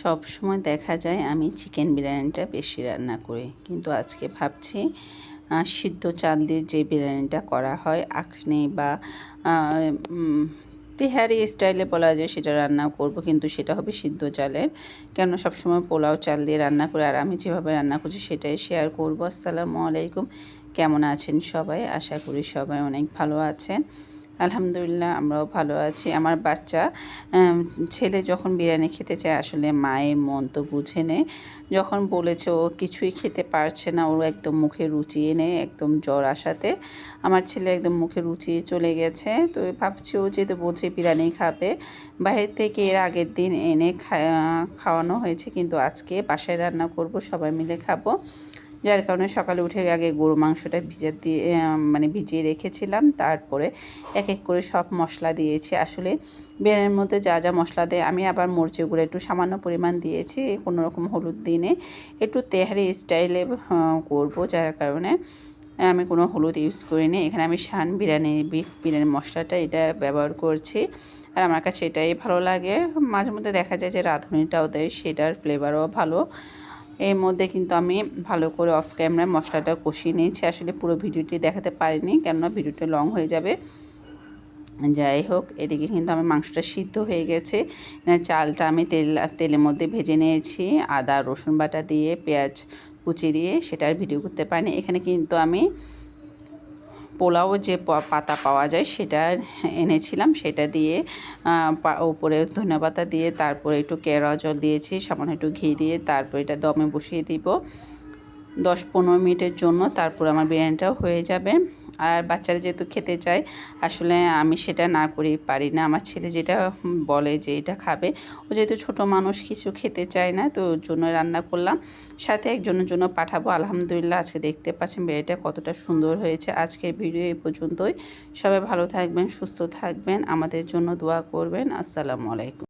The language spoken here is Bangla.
সব সময় দেখা যায় আমি চিকেন বিরিয়ানিটা বেশি রান্না করি, কিন্তু আজকে ভাবছি সিদ্ধ চাল দিয়ে যে বিরিয়ানিটা করা হয় আখনি বা তেহারি স্টাইলে বলা যায় সেটা রান্না করব, কিন্তু সেটা হবে সিদ্ধ চালের। কেন সবসময় পোলাও চাল দিয়ে রান্না করে, আর আমি যেভাবে রান্না করছি সেটাই শেয়ার করব। আসসালামু আলাইকুম, কেমন আছেন সবাই? আশা করি সবাই অনেক ভালো আছেন। আলহামদুলিল্লাহ আমরাও ভালো আছি। আমার বাচ্চা ছেলে যখন বিরিয়ানি খেতে চায়, আসলে মায়ের মন তো বুঝে নেয়। যখন বলেছে ও কিছুই খেতে পারছে না, ওর একদম মুখে রুচিয়ে নেয়, একদম জ্বর আসাতে আমার ছেলে একদম মুখে রুচিয়ে চলে গেছে। তো ভাবছি ও যেহেতু বলছে বিরিয়ানি খাবে, বাইরে থেকে এর আগের দিন এনে খাওয়ানো হয়েছে, কিন্তু আজকে বাসায় রান্না করব, সবাই মিলে খাবো। যার কারণে সকালে উঠে আগে গরু মাংসটা ভিজিয়ে রেখেছিলাম, তারপরে এক এক করে সব মশলা দিয়েছি। আসলে বিরিয়ানির মধ্যে যা যা মশলা দেয়, আমি আবার মরিচের গুঁড়ো একটু সামান্য পরিমাণ দিয়েছি, কোনো রকম হলুদ দিনে একটু তেহারি স্টাইলে করব, যার কারণে আমি কোনো হলুদ ইউজ করিনি। এখানে আমি শান বিরিয়ানি বিফ বিরিয়ানি মশলাটা এটা ব্যবহার করছি, আর আমার কাছে এটাই ভালো লাগে। মাঝে মধ্যে দেখা যায় যে রাঁধুনিটাও দেয়, সেটার ফ্লেভারও ভালো। এর মধ্যে কিন্তু আমি ভালো করে অফ ক্যামেরায় মশলাটা কষিয়ে নিয়েছি। আসলে পুরো ভিডিওটি দেখাতে পারিনি, কেননা ভিডিওটা লং হয়ে যাবে। যাই হোক, এদিকে কিন্তু আমার মাংসটা সিদ্ধ হয়ে গেছে। চালটা আমি তেলের মধ্যে ভেজে নিয়েছি, আদা রসুন বাটা দিয়ে, পেঁয়াজ কুচি দিয়ে, সেটার ভিডিও করতে পারিনি। এখানে কিন্তু আমি পোলাও যে পাতা পাওয়া যায় সেটা এনেছিলাম, সেটা দিয়ে উপরে ধনেপাতা দিয়ে, তারপরে একটু কেওড়া জল দিয়েছি, সামান্য একটু ঘি দিয়ে, তারপর এটা দমে বসিয়ে দিব 10-15 মিনিটের জন্য। তারপর আমার বিরিয়ানিটাও হয়ে যাবে। আর বাচ্চারা যেহেতু খেতে চায়, আসলে আমি সেটা না করেই পারি না। আমার ছেলে যেটা বলে যে এটা খাবে, ও যেহেতু ছোটো মানুষ কিছু খেতে চায় না, তো ওর জন্য রান্না করলাম। সাথে একজনের জন্য পাঠাবো। আলহামদুলিল্লাহ আজকে দেখতে পাচ্ছেন বিরিয়ানিটা কতটা সুন্দর হয়েছে। আজকের ভিডিও এই পর্যন্তই। সবাই ভালো থাকবেন, সুস্থ থাকবেন, আমাদের জন্য দোয়া করবেন। আসসালামু আলাইকুম।